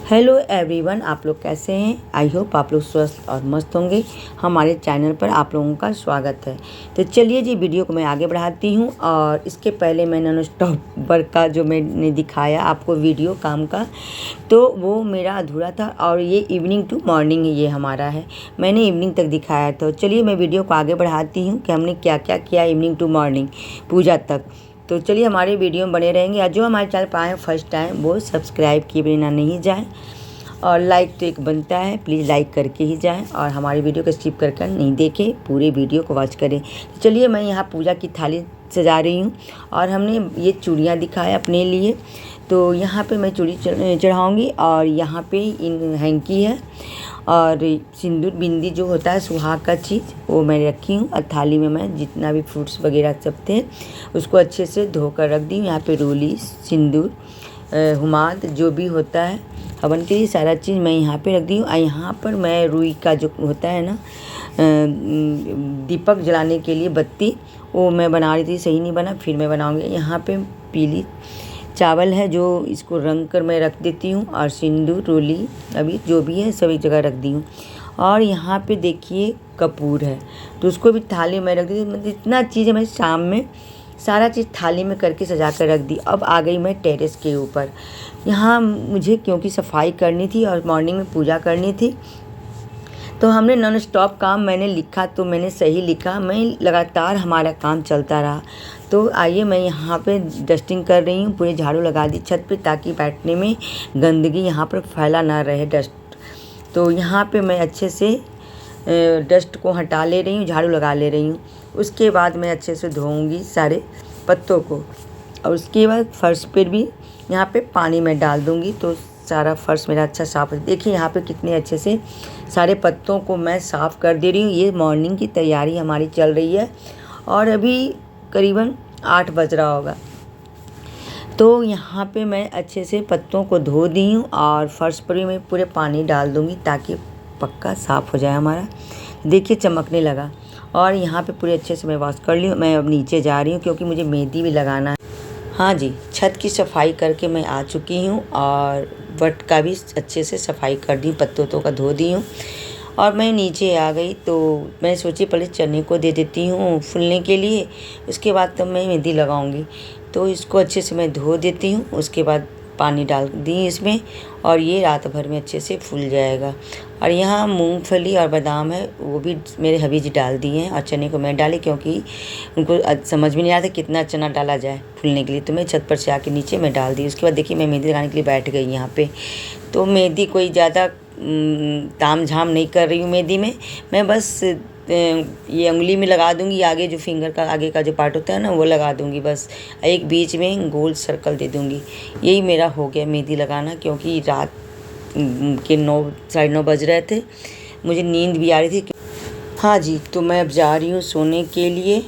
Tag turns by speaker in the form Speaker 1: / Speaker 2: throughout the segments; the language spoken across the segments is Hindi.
Speaker 1: हेलो एवरीवन, आप लोग कैसे हैं। आई होप आप लोग स्वस्थ और मस्त होंगे। हमारे चैनल पर आप लोगों का स्वागत है। तो चलिए जी, वीडियो को मैं आगे बढ़ाती हूँ। और इसके पहले मैं नॉन स्टॉप वर्क का जो मैंने दिखाया आपको वीडियो काम का, तो वो मेरा अधूरा था। और ये इवनिंग टू मॉर्निंग ये हमारा है, मैंने इवनिंग तक दिखाया। तो चलिए मैं वीडियो को आगे बढ़ाती हूँ कि हमने क्या क्या किया इवनिंग टू मॉर्निंग पूजा तक। तो चलिए हमारे वीडियो में बने रहेंगे। और जो हमारे चैनल पर आए फर्स्ट टाइम वो सब्सक्राइब किए बिना नहीं जाएं। और लाइक तो एक बनता है, प्लीज़ लाइक करके ही जाएं। और हमारी वीडियो को स्किप कर नहीं देखें, पूरे वीडियो को वॉच करें। तो चलिए मैं यहाँ पूजा की थाली सजा रही हूँ। और हमने ये चूड़ियाँ दिखाया अपने लिए। तो यहाँ पे मैं चूड़ी चढ़ाऊँगी। और यहाँ पे इन हैंकी है और सिंदूर बिंदी जो होता है सुहाग का चीज़ वो मैं रखी हूँ। और थाली में मैं जितना भी फ्रूट्स वगैरह सब थे उसको अच्छे से धोकर रख दी हूँ। यहाँ पे रोली, सिंदूर, हुमाद जो भी होता है हवन के लिए सारा चीज़ मैं यहाँ पे रख दी हूँ। और यहाँ पर मैं रुई का जो होता है ना दीपक जलाने के लिए बत्ती, वो मैं बना रही थी, सही नहीं बना, फिर मैं बनाऊँगी। यहाँ पे पीली चावल है जो इसको रंग कर मैं रख देती हूँ। और सिंदूर, रोली, अभी जो भी है सभी जगह रख दी हूँ। और यहाँ पे देखिए कपूर है तो उसको भी थाली में रख दी। मतलब इतना चीज़ है, मैं शाम में सारा चीज़ थाली में करके सजा कर रख दी। अब आ गई मैं टेरेस के ऊपर। यहाँ मुझे क्योंकि सफाई करनी थी और मॉर्निंग में पूजा करनी थी, तो हमने नॉन स्टॉप काम मैंने लिखा तो मैंने सही लिखा, मैं लगातार हमारा काम चलता रहा। तो आइए मैं यहाँ पे डस्टिंग कर रही हूँ, पूरे झाड़ू लगा दी छत पे ताकि बैठने में गंदगी यहाँ पर फैला ना रहे डस्ट। तो यहाँ पे मैं अच्छे से डस्ट को हटा ले रही हूँ, झाड़ू लगा ले रही हूँ। उसके बाद मैं अच्छे से धोऊंगी सारे पत्तों को। और उसके बाद फर्श पर भी यहाँ पे पानी में डाल दूँगी तो सारा फर्श मेरा अच्छा साफ है। देखिए यहाँ पे कितने अच्छे से सारे पत्तों को मैं साफ़ कर दे रही हूँ। ये मॉर्निंग की तैयारी हमारी चल रही है और अभी करीबन 8 बज रहा होगा। तो यहाँ पे मैं अच्छे से पत्तों को धो दी हूँ और फर्श पर भी मैं पूरे पानी डाल दूँगी ताकि पक्का साफ़ हो जाए हमारा। देखिए चमकने लगा। और यहाँ पे पूरे अच्छे से मैं वॉश कर ली हूँ। मैं अब नीचे जा रही हूँ क्योंकि मुझे मेहंदी भी लगाना है। हाँ जी, छत की सफाई करके मैं आ चुकी हूँ और वट का भी अच्छे से सफाई कर दी, पत्तों का धो दी हूँ। और मैं नीचे आ गई तो मैं सोची पहले चने को दे देती हूँ फूलने के लिए, उसके बाद तब मैं मेहंदी लगाऊंगी। तो इसको अच्छे से मैं धो देती हूँ, उसके बाद पानी डाल दी इसमें और ये रात भर में अच्छे से फूल जाएगा। और यहाँ मूंगफली और बादाम है वो भी मेरे हबी जी डाल दिए हैं। और चने को मैं डाली क्योंकि उनको समझ में नहीं आता कितना चना डाला जाए फूलने के लिए, तो मैं छत पर से आके नीचे मैं डाल दी। उसके बाद देखिए मैं मेहंदी लगाने के लिए बैठ गई यहाँ पे। तो मेहंदी कोई ज़्यादा ताम झाम नहीं कर रही हूँ मेहंदी में, मैं बस ये उंगली में लगा दूंगी, आगे जो फिंगर का आगे का जो पार्ट होता है ना वो लगा दूंगी, बस एक बीच में गोल सर्कल दे दूंगी। यही मेरा हो गया मेहंदी लगाना। क्योंकि रात के 9 साढ़े 9 बज रहे थे, मुझे नींद भी आ रही थी। हाँ जी, तो मैं अब जा रही हूँ सोने के लिए।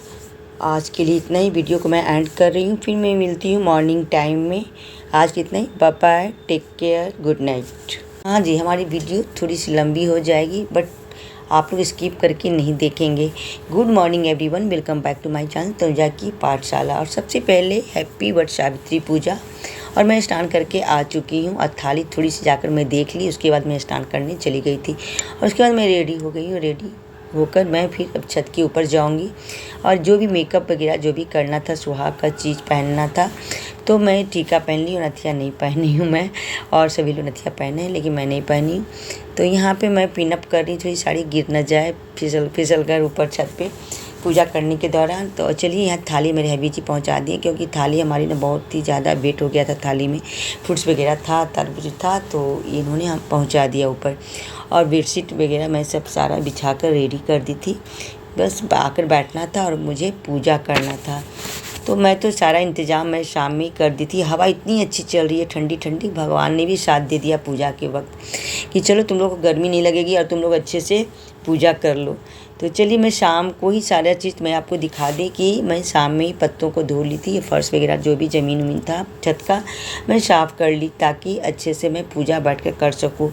Speaker 1: आज के लिए इतना ही, वीडियो को मैं एंड कर रही हूँ, फिर मैं मिलती हूँ मॉर्निंग टाइम में। आज के इतना ही, bye bye, take care, good night. हाँ जी, हमारी वीडियो थोड़ी सी लंबी हो जाएगी बट आप लोग स्किप करके नहीं देखेंगे। Good morning everyone, welcome back to my channel Tanuja की पाठशाला। और सबसे पहले हैप्पी वट सावित्री पूजा। और मैं स्नान करके आ चुकी हूँ और थाली थोड़ी सी जाकर मैं देख ली, उसके बाद मैं स्नान करने चली गई थी। और उसके बाद मैं रेडी हो गई हूँ। रेडी होकर मैं फिर अब छत के ऊपर जाऊंगी और जो भी मेकअप वगैरह जो भी करना था, सुहाग का चीज़ पहनना था, तो मैं टीका पहन ली और नथिया नहीं पहनी हूँ मैं। और सभी लोग नथिया पहने हैं लेकिन मैं नहीं पहनी। तो यहाँ पे मैं पिनअप कर रही थोड़ी साड़ी गिर न जाए फिसल कर ऊपर छत पे पूजा करने के दौरान। तो चलिए यहाँ थाली मेरे हबी जी पहुँचा दिए क्योंकि थाली हमारी ना बहुत ही ज़्यादा वेट हो गया था। थाली में फ्रूट्स वगैरह था, तरबूज था, तो इन्होंने हम पहुँचा दिया ऊपर। और बेडशीट वगैरह मैं सब सारा बिछा कर रेडी कर दी थी, बस आकर बैठना था और मुझे पूजा करना था। तो मैं तो सारा इंतज़ाम मैं शाम में कर दी थी। हवा इतनी अच्छी चल रही है, ठंडी ठंडी, भगवान ने भी साथ दे दिया पूजा के वक्त कि चलो तुम लोग को गर्मी नहीं लगेगी और तुम लोग अच्छे से पूजा कर लो। तो चलिए मैं शाम को ही सारा चीज़ मैं आपको दिखा दी कि मैं शाम में ही पत्तों को धो ली थी, फर्श वगैरह जो भी ज़मीन उमीन था छत का मैं साफ़ कर ली ताकि अच्छे से मैं पूजा बैठ कर सकूँ।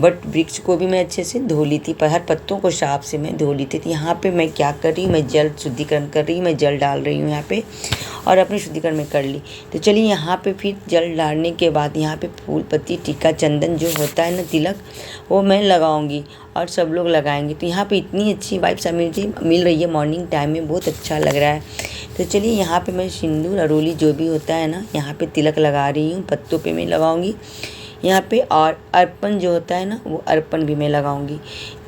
Speaker 1: बट वृक्ष को भी मैं अच्छे से धो ली थी, पर हर पत्तों को साफ से मैं धो ली थी। तो यहाँ पे मैं क्या कर रही हूँ, मैं जल शुद्धिकरण कर रही हूँ, मैं जल डाल रही हूँ यहाँ पे और अपने शुद्धिकरण में कर ली। तो चलिए यहाँ पे फिर जल डालने के बाद यहाँ पे फूल पत्ती टीका चंदन जो होता है ना तिलक, वो मैं लगाऊंगी और सब लोग लगाएंगे। तो यहाँ पे इतनी अच्छी वाइब्स मिल रही है, मॉर्निंग टाइम में बहुत अच्छा लग रहा है। तो चलिए यहाँ पे मैं सिंदूर अरोली जो भी होता है ना यहाँ पे तिलक लगा रही हूँ, पत्तों पे मैं लगाऊंगी यहाँ पे, और अर्पण जो होता है ना वो अर्पण भी मैं लगाऊंगी।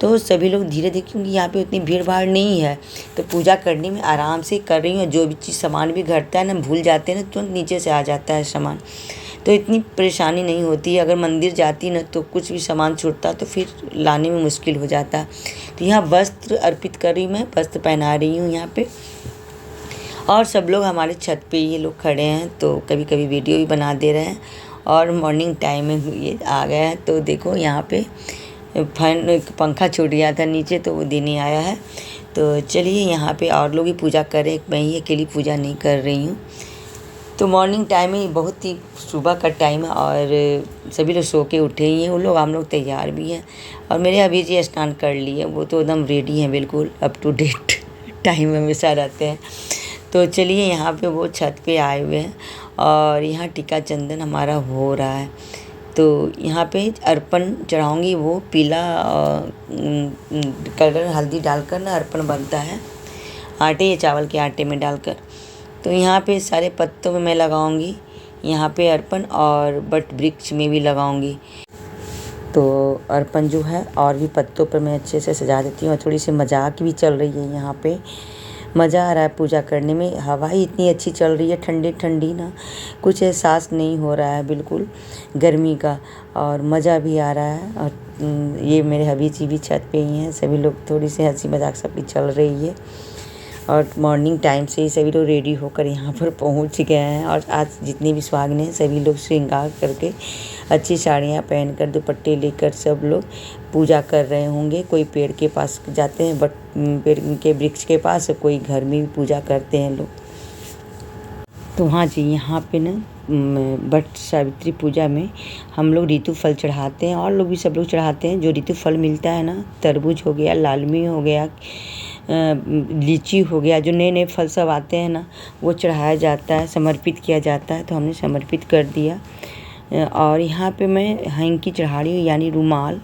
Speaker 1: तो सभी लोग धीरे धीरे, क्योंकि यहाँ पे उतनी भीड़ भाड़ नहीं है तो पूजा करने में आराम से कर रही हूँ। जो भी चीज़ सामान भी घटता है ना, भूल जाते हैं ना, तुरंत नीचे से आ जाता है सामान, तो इतनी परेशानी नहीं होती है। अगर मंदिर जाती ना तो कुछ भी सामान छूटता तो फिर लाने में मुश्किल हो जाता। तो यहाँ वस्त्र अर्पित कर रही हूँ, मैं वस्त्र पहना रही हूँ यहाँ पे, और सब लोग हमारे छत पे ये लोग खड़े हैं तो कभी कभी वीडियो भी बना दे रहे हैं। और मॉर्निंग टाइम में ये आ गया है तो देखो यहाँ पे फैन पंखा छूट गया था नीचे तो वो देने आया है। तो चलिए यहाँ पे और लोग भी पूजा करें, मैं ही अकेली पूजा नहीं कर रही हूँ। तो मॉर्निंग टाइम में बहुत ही सुबह का टाइम है और सभी लोग सो के उठे ही हैं, वो लोग हम लोग तैयार भी हैं। और मेरे अभी जी स्नान कर लिए, वो तो एकदम रेडी हैं, बिल्कुल अप टू डेट टाइम में हमेशा रहते हैं। तो चलिए यहाँ पे वो छत पे आए हुए हैं और यहाँ टीका चंदन हमारा हो रहा है। तो यहाँ पे अर्पण चढ़ाऊँगी, वो पीला कलर हल्दी डालकर ना अर्पण बनता है आटे या चावल के आटे में डालकर। तो यहाँ पे सारे पत्तों में मैं लगाऊंगी यहाँ पे अर्पण, और बट वृक्ष में भी लगाऊंगी। तो अर्पण जो है और भी पत्तों पर मैं अच्छे से सजा देती हूँ। और थोड़ी सी मजाक भी चल रही है यहाँ पे, मज़ा आ रहा है पूजा करने में। हवा ही इतनी अच्छी चल रही है, ठंडी ठंडी ना, कुछ एहसास नहीं हो रहा है बिल्कुल गर्मी का, और मज़ा भी आ रहा है। और ये मेरे हबी जी भी छत पे ही हैं, सभी लोग थोड़ी सी हंसी मजाक सबकी चल रही है। और मॉर्निंग टाइम से ही सभी लोग रेडी होकर यहाँ पर पहुँच गए हैं। और आज जितने भी सुहागिनें हैं सभी लोग श्रृंगार करके अच्छी साड़ियाँ पहनकर दुपट्टे लेकर सब लोग पूजा कर रहे होंगे। कोई पेड़ के पास जाते हैं, बट पेड़ के वृक्ष के पास, कोई घर में भी पूजा करते हैं लोग। तो हाँ जी, यहाँ पे ना बट सावित्री पूजा में हम लोग ऋतु फल चढ़ाते हैं, और लोग भी सब लोग चढ़ाते हैं। जो ऋतु फल मिलता है ना, तरबूज हो गया, लालमी हो गया, लीची हो गया, जो नए नए फल सब आते हैं ना, वो चढ़ाया जाता है, समर्पित किया जाता है। तो हमने समर्पित कर दिया। और यहाँ पे मैं हैंकी चढ़ा रही हूँ, यानी रुमाल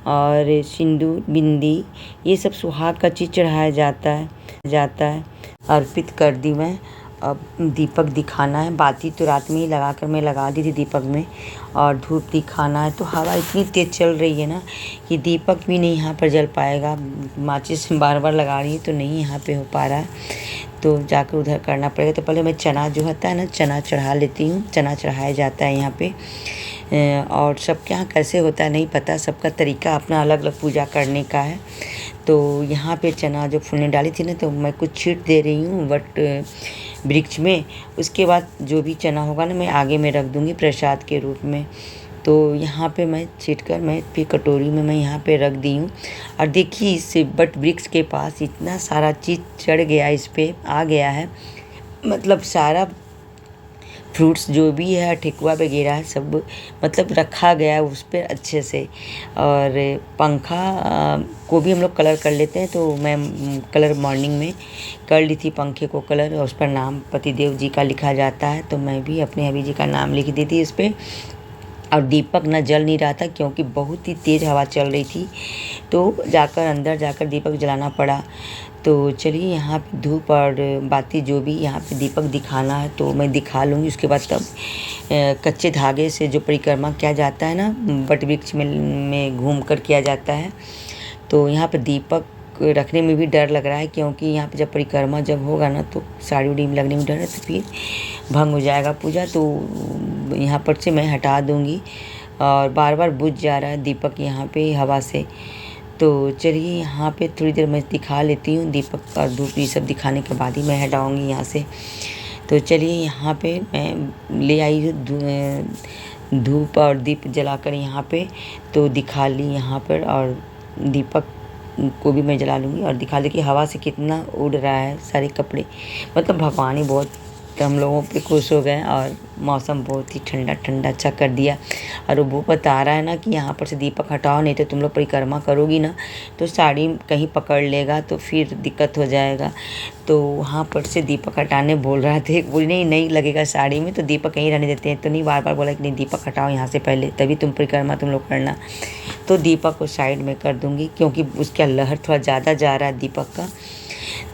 Speaker 1: और सिंदूर बिंदी, ये सब सुहाग का चीज़ चढ़ाया जाता है। अर्पित कर दी मैं। अब दीपक दिखाना है, बाती तो रात में ही मैं लगा दी थी दीपक में, और धूप दिखाना है। तो हवा इतनी तेज़ चल रही है ना कि दीपक भी नहीं यहाँ पर जल पाएगा। माचिस बार बार लगा रही है तो नहीं यहाँ पे हो पा रहा है, तो जाकर उधर करना पड़ेगा। तो पहले मैं चना जो होता है ना, चना चढ़ा लेती हूँ। चना चढ़ाया जाता है यहाँ पे, और सबके यहाँ कैसे होता है नहीं पता, सबका तरीका अपना अलग अलग पूजा करने का है। तो यहाँ पे चना जो फूलने डाली थी ना, तो मैं कुछ छींट दे रही हूँ बट वृक्ष में। उसके बाद जो भी चना होगा ना, मैं आगे में रख दूँगी प्रसाद के रूप में। तो यहाँ पे मैं छींट कर मैं फिर कटोरी में मैं यहाँ पे रख दी हूँ। और देखिए इससे बट वृक्ष के पास इतना सारा चीज़ चढ़ गया, इस पे आ गया है, मतलब सारा फ्रूट्स जो भी है, ठेकुआ वगैरह है, सब मतलब रखा गया है उस पर अच्छे से। और पंखा को भी हम लोग कलर कर लेते हैं, तो मैं कलर मॉर्निंग में कर ली थी पंखे को कलर, और उस पर नाम पतिदेव जी का लिखा जाता है। तो मैं भी अपने हबी जी का नाम लिख दी थी इस पर। और दीपक ना जल नहीं रहा था क्योंकि बहुत ही तेज़ हवा चल रही थी, तो अंदर जाकर दीपक जलाना पड़ा। तो चलिए यहाँ पे धूप और बाती जो भी यहाँ पे दीपक दिखाना है तो मैं दिखा लूँगी। उसके बाद तब कच्चे धागे से जो परिक्रमा किया जाता है ना, बट वृक्ष में घूम कर किया जाता है। तो यहाँ पे दीपक रखने में भी डर लग रहा है, क्योंकि यहाँ पे जब परिक्रमा जब होगा ना तो साड़ी उड़ी में लगने में डर है, तो फिर भंग हो जाएगा पूजा। तो यहाँ पर से मैं हटा दूँगी। और बार बार बुझ जा रहा है दीपक यहाँ पे हवा से। तो चलिए यहाँ पे थोड़ी देर मैं दिखा लेती हूँ दीपक और धूप, ये सब दिखाने के बाद ही मैं हटाऊँगी यहाँ से। तो चलिए यहाँ पे मैं ले आई हूँ धूप और दीप जलाकर यहाँ पे, तो दिखा ली यहाँ पर। और दीपक को भी मैं जला लूँगी। और दिखा दे कि हवा से कितना उड़ रहा है सारे कपड़े, मतलब भगवान ही बहुत हम लोगों पे खुश हो गए। और मौसम बहुत ही ठंडा ठंडा अच्छा कर दिया। और वो बता रहा है ना कि यहाँ पर से दीपक हटाओ, नहीं तो तुम लोग परिक्रमा करोगी ना तो साड़ी कहीं पकड़ लेगा तो फिर दिक्कत हो जाएगा। तो वहाँ पर से दीपक हटाने बोल रहा थे, बोली नहीं लगेगा साड़ी में, तो दीपक कहीं रहने देते हैं। तो नहीं, बार बार बोला कि नहीं दीपक हटाओ यहाँ से पहले, तभी तुम परिक्रमा तुम लोग करना। तो दीपक को साइड में कर दूँगी क्योंकि उसका लहर थोड़ा ज़्यादा जा रहा है दीपक का,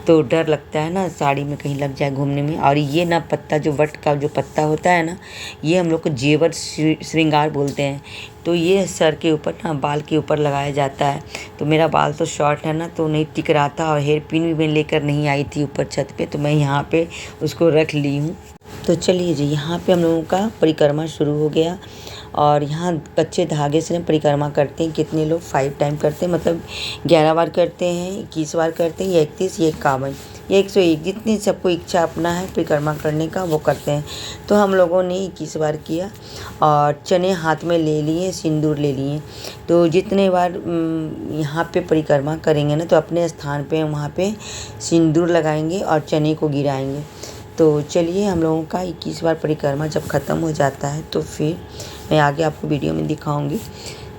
Speaker 1: तो डर लगता है ना साड़ी में कहीं लग जाए घूमने में। और ये ना पत्ता, जो वट का जो पत्ता होता है ना, ये हम लोग को जेवर श्रृंगार बोलते हैं। तो ये सर के ऊपर ना, बाल के ऊपर लगाया जाता है। तो मेरा बाल तो शॉर्ट है ना, तो नहीं टिक रहा था और हेयर पिन भी मैं लेकर नहीं आई थी ऊपर छत पे, तो मैं यहाँ पे उसको रख ली हूँ। तो चलिए जी, यहाँ पे हम लोगों का परिक्रमा शुरू हो गया। और यहाँ कच्चे धागे से परिक्रमा करते हैं। कितने लोग 5 टाइम करते हैं, मतलब 11 बार करते हैं, 21 बार करते हैं, या 31, या 51, या 101, जितनी सबको इच्छा अपना है परिक्रमा करने का वो करते हैं। तो हम लोगों ने 21 बार किया और चने हाथ में ले लिए, सिंदूर ले लिए। तो जितने बार यहाँ पे परिक्रमा करेंगे ना, तो अपने स्थान पे वहाँ पे सिंदूर लगाएंगे और चने को गिराएंगे। तो चलिए, हम लोगों का 21 बार परिक्रमा जब ख़त्म हो जाता है तो फिर मैं आगे आपको वीडियो में दिखाऊंगी।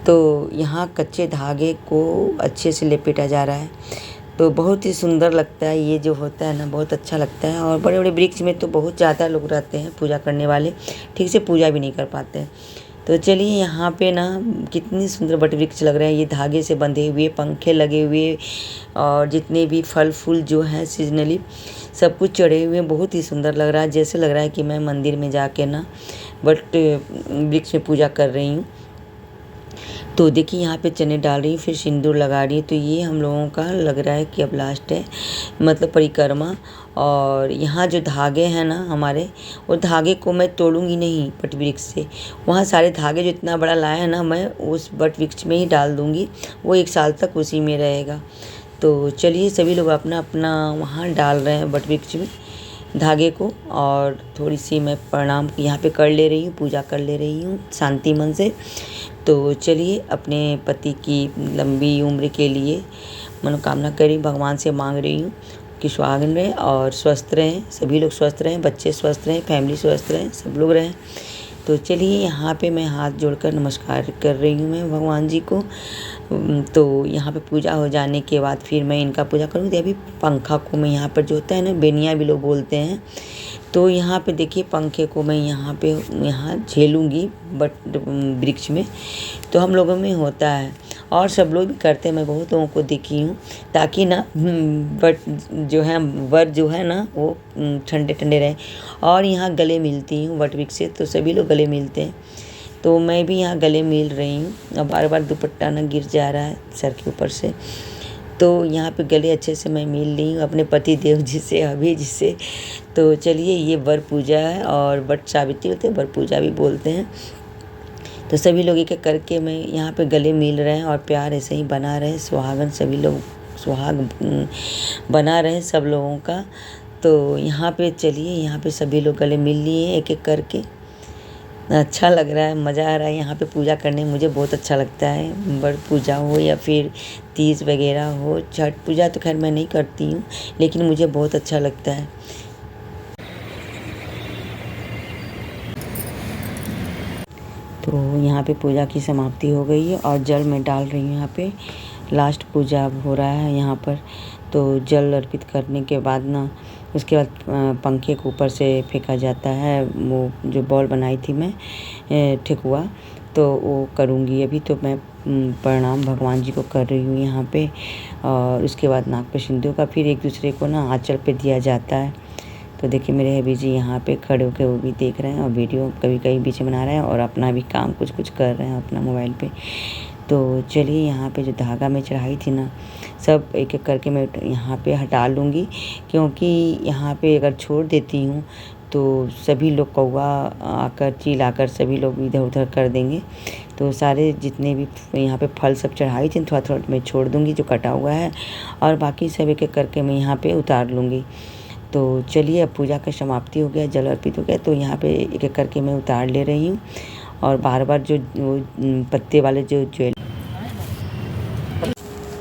Speaker 1: तो यहाँ कच्चे धागे को अच्छे से लपेटा जा रहा है, तो बहुत ही सुंदर लगता है। ये जो होता है ना, बहुत अच्छा लगता है। और बड़े बड़े वृक्ष में तो बहुत ज़्यादा लोग रहते हैं पूजा करने वाले, ठीक से पूजा भी नहीं कर पाते हैं। तो चलिए, यहाँ पे ना कितनी सुंदर वट वृक्ष लग रहे हैं, ये धागे से बंधे हुए, पंखे लगे हुए, और जितने भी फल फूल जो हैं सीजनली सब कुछ चढ़े हुए, बहुत ही सुंदर लग रहा है। जैसे लग रहा है कि मैं मंदिर में जाके ना वट वृक्ष में पूजा कर रही हूँ। तो देखिए, यहाँ पे चने डाल रही हूँ, फिर सिंदूर लगा रही हूँ। तो ये हम लोगों का लग रहा है कि अब लास्ट है, मतलब परिक्रमा। और यहाँ जो धागे हैं ना हमारे, वो धागे को मैं तोड़ूंगी नहीं वट वृक्ष से। वहाँ सारे धागे जो इतना बड़ा लाया है ना, मैं उस वट वृक्ष में ही डाल दूँगी, वो 1 साल तक उसी में रहेगा। तो चलिए, सभी लोग अपना अपना वहाँ डाल रहे हैं वट वृक्ष में धागे को। और थोड़ी सी मैं प्रणाम यहाँ पे कर ले रही हूँ, पूजा कर ले रही हूँ शांति मन से। तो चलिए, अपने पति की लंबी उम्र के लिए मनोकामना करी, भगवान से मांग रही हूँ कि सुहागन रहे और स्वस्थ रहें, सभी लोग स्वस्थ रहें, बच्चे स्वस्थ रहें, फैमिली स्वस्थ रहें, सब लोग रहें। तो चलिए, यहाँ पे मैं हाथ जोड़कर नमस्कार कर रही हूँ मैं भगवान जी को। तो यहाँ पे पूजा हो जाने के बाद फिर मैं इनका पूजा करूँगी। अभी पंखा को मैं यहाँ पर जो होता है ना, बेनिया भी लोग बोलते हैं, तो यहाँ पे देखिए पंखे को मैं यहाँ झेलूँगी बट वृक्ष में। तो हम लोगों में होता है और सब लोग भी करते हैं, मैं बहुत लोगों को देखी हूँ, ताकि ना बट जो है वर जो है ना वो ठंडे ठंडे रहे। और यहाँ गले मिलती हूँ वट वृक्ष से, तो सभी लोग गले मिलते हैं। तो मैं भी यहाँ गले मिल रही हूँ। अब बार बार दुपट्टा ना गिर जा रहा है सर के ऊपर से, तो यहाँ पे गले अच्छे से मैं मिल ली हूँ अपने पति देव जी से, अभी जी से। तो चलिए, ये वर पूजा है और वट सावित्री होते हैं, वर पूजा भी बोलते हैं। तो सभी लोग एक एक करके मैं यहाँ पे गले मिल रहे हैं और प्यार ऐसे ही बना रहे, सुहागन सभी लोग सुहाग बना रहे सब लोगों का। तो यहाँ पे चलिए, यहाँ पे सभी लोग गले मिल लिए एक एक करके। अच्छा लग रहा है, मज़ा आ रहा है यहाँ पे पूजा करने में, मुझे बहुत अच्छा लगता है। बड़ पूजा हो या फिर तीज वगैरह हो, छठ पूजा तो खैर मैं नहीं करती हूँ, लेकिन मुझे बहुत अच्छा लगता है। तो यहाँ पे पूजा की समाप्ति हो गई है और जल मैं डाल रही हूँ। यहाँ पे लास्ट पूजा अब हो रहा है यहाँ पर। तो जल अर्पित करने के बाद ना, उसके बाद पंखे के ऊपर से फेंका जाता है वो जो बॉल बनाई थी मैं ठेकुआ, तो वो करूँगी अभी। तो मैं प्रणाम भगवान जी को कर रही हूँ यहाँ पे। और उसके बाद नाक पे सिंदूर का, फिर एक दूसरे को ना आंचल पे दिया जाता है। तो देखिए, मेरे हबी जी यहाँ पे खड़े होकर वो भी देख रहे हैं और वीडियो कभी कभी बीच में बना रहे हैं और अपना भी काम कुछ कुछ कर रहे हैं अपना मोबाइल पे। तो चलिए, यहाँ पे जो धागा में चढ़ाई थी ना, सब एक एक करके मैं यहाँ पे हटा लूँगी, क्योंकि यहाँ पे अगर छोड़ देती हूँ तो सभी लोग कौवा आकर चील आकर सभी लोग इधर उधर कर देंगे। तो सारे जितने भी यहाँ पे फल सब चढ़ाई थी, थोड़ा थोड़ा मैं छोड़ दूँगी जो कटा हुआ है, और बाकी सब एक एक करके मैं यहाँ पे उतार लूँगी। तो चलिए, अब पूजा का समाप्ति हो गया, जल अर्पित हो गया। तो यहाँ पे एक एक करके मैं उतार ले रही हूँ और बार बार जो पत्ते वाले जो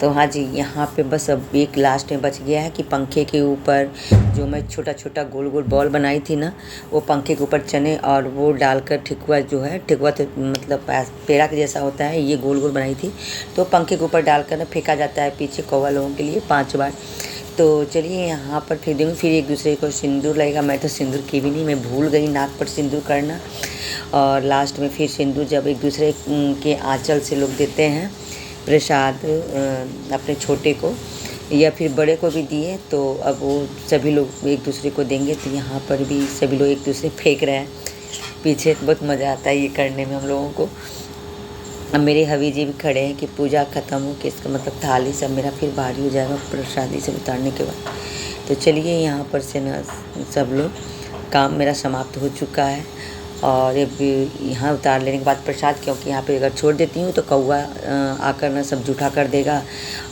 Speaker 1: तो हाँ जी, यहाँ पे बस अब एक लास्ट में बच गया है कि पंखे के ऊपर जो मैं छोटा छोटा गोल गोल बॉल बनाई थी ना, वो पंखे के ऊपर चने और वो डालकर ठेकुआ जो है, ठेकुआ तो मतलब पेड़ा के जैसा होता है, ये गोल गोल बनाई थी, तो पंखे के ऊपर डालकर ना फेंका जाता है पीछे कौवा लोगों के लिए 5 बार। तो चलिए यहाँ पर फेंक दूँगी, फिर एक दूसरे को सिंदूर लगेगा। मैं तो सिंदूर की भी नहीं, मैं भूल गई नाक पर सिंदूर करना। और लास्ट में फिर सिंदूर जब एक दूसरे के आंचल से लोग देते हैं प्रसाद अपने छोटे को या फिर बड़े को भी दिए, तो अब वो सभी लोग एक दूसरे को देंगे। तो यहाँ पर भी सभी लोग एक दूसरे फेंक रहे हैं पीछे, बहुत मज़ा आता है ये करने में हम लोगों को। अब मेरे हवी जी भी खड़े हैं कि पूजा ख़त्म हो कि इसका मतलब थाली सब मेरा फिर भारी हो जाएगा प्रसादी से उतारने के बाद। तो चलिए यहाँ पर से ना सब लोग काम मेरा समाप्त हो चुका है। और अब यहाँ उतार लेने के बाद प्रसाद, क्योंकि यहाँ पे अगर छोड़ देती हूँ तो कौवा आकर ना सब जूठा कर देगा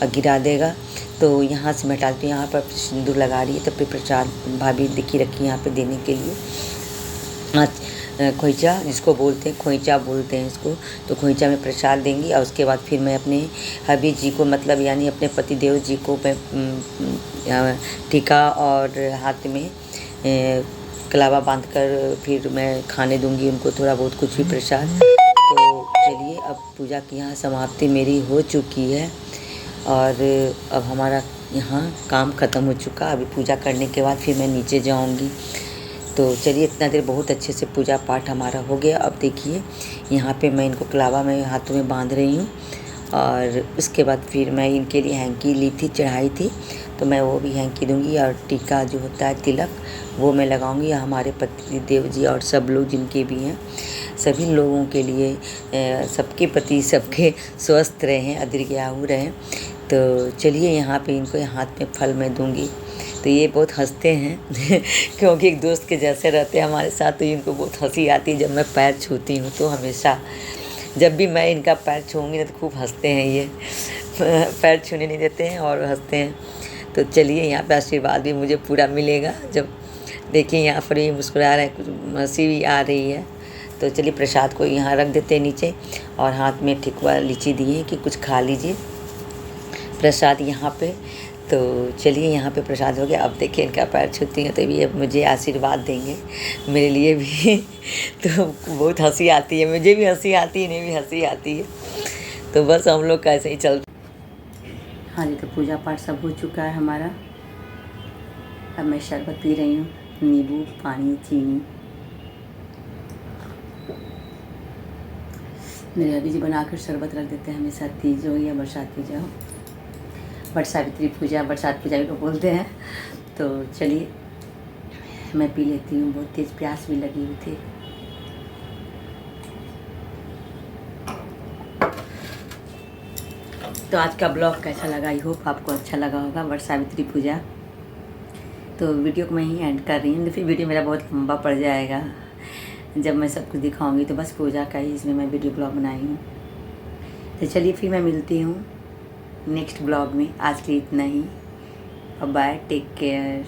Speaker 1: और गिरा देगा, तो यहाँ से मैं डालती हूँ। यहाँ पर सिंदूर लगा रही है, तब फिर प्रसाद भाभी दिखी रखी यहाँ पे देने के लिए। खोइचा जिसको बोलते हैं, खोइचा बोलते हैं इसको, तो खोइचा में प्रसाद देंगी। और उसके बाद फिर मैं अपने हबी जी को मतलब यानी अपने पति देव जी को मैं टीका और हाथ में कलावा बांधकर फिर मैं खाने दूंगी उनको थोड़ा बहुत कुछ भी प्रसाद। तो चलिए अब पूजा की यहाँ समाप्ति मेरी हो चुकी है और अब हमारा यहाँ काम ख़त्म हो चुका। अभी पूजा करने के बाद फिर मैं नीचे जाऊंगी। तो चलिए इतना देर बहुत अच्छे से पूजा पाठ हमारा हो गया। अब देखिए यहाँ पे मैं इनको कलावा में हाथों में बांध रही हूँ और उसके बाद फिर मैं इनके लिए हैंकी ली थी, चढ़ाई थी, तो मैं वो भी हैंकी दूंगी। और टीका जो होता है तिलक वो मैं लगाऊंगी। हमारे पति देव जी और सब लोग जिनके भी हैं, सभी लोगों के लिए सबके पति सबके स्वस्थ रहें, दीर्घायु रहें। तो चलिए यहाँ पे इनको हाथ में फल मैं दूंगी। तो ये बहुत हंसते हैं क्योंकि एक दोस्त के जैसे रहते हैं हमारे साथ, तो इनको बहुत हंसी आती है जब मैं पैर छूती हूँ। तो हमेशा जब भी मैं इनका पैर छूँगी ना तो खूब हंसते हैं, ये पैर छूने नहीं देते हैं और हंसते हैं। तो चलिए यहाँ पे आशीर्वाद भी मुझे पूरा मिलेगा। जब देखिए यहाँ पर ये मुस्कुरा रहे हैं, कुछ हंसी भी आ रही है। तो चलिए प्रसाद को यहाँ रख देते हैं नीचे और हाथ में ठेकुआ लीची दिए कि कुछ खा लीजिए प्रसाद यहाँ पे। तो चलिए यहाँ पे प्रसाद हो गया। अब देखिए इनका पैर छूती हैं तो ये मुझे आशीर्वाद देंगे मेरे लिए भी तो बहुत हंसी आती है, मुझे भी हंसी आती है, इन्हें भी हंसी आती है। तो बस हम लोग कैसे ही चल। हाँ जी, तो पूजा पाठ सब हो चुका है हमारा। अब मैं शरबत पी रही हूँ, नींबू पानी चीनी। मेरे अभी जी बनाकर शरबत रख देते हैं हमेशा, तीज हो या बरसात पूजा हो, बट सावित्री पूजा बरसात पूजा भी लोग बोलते हैं। तो चलिए मैं पी लेती हूँ, बहुत तेज़ प्यास भी लगी हुई थी। तो आज का ब्लॉग कैसा लगा, आई होप आपको अच्छा लगा होगा, बट सावित्री पूजा। तो वीडियो को मैं ही एंड कर रही हूँ, तो फिर वीडियो मेरा बहुत लंबा पड़ जाएगा जब मैं सब कुछ दिखाऊंगी। तो बस पूजा का ही इसमें मैं वीडियो ब्लॉग बनाई हूँ। तो चलिए फिर मैं मिलती हूँ नेक्स्ट ब्लॉग में। आज के लिए इतना ही, बाय, टेक केयर।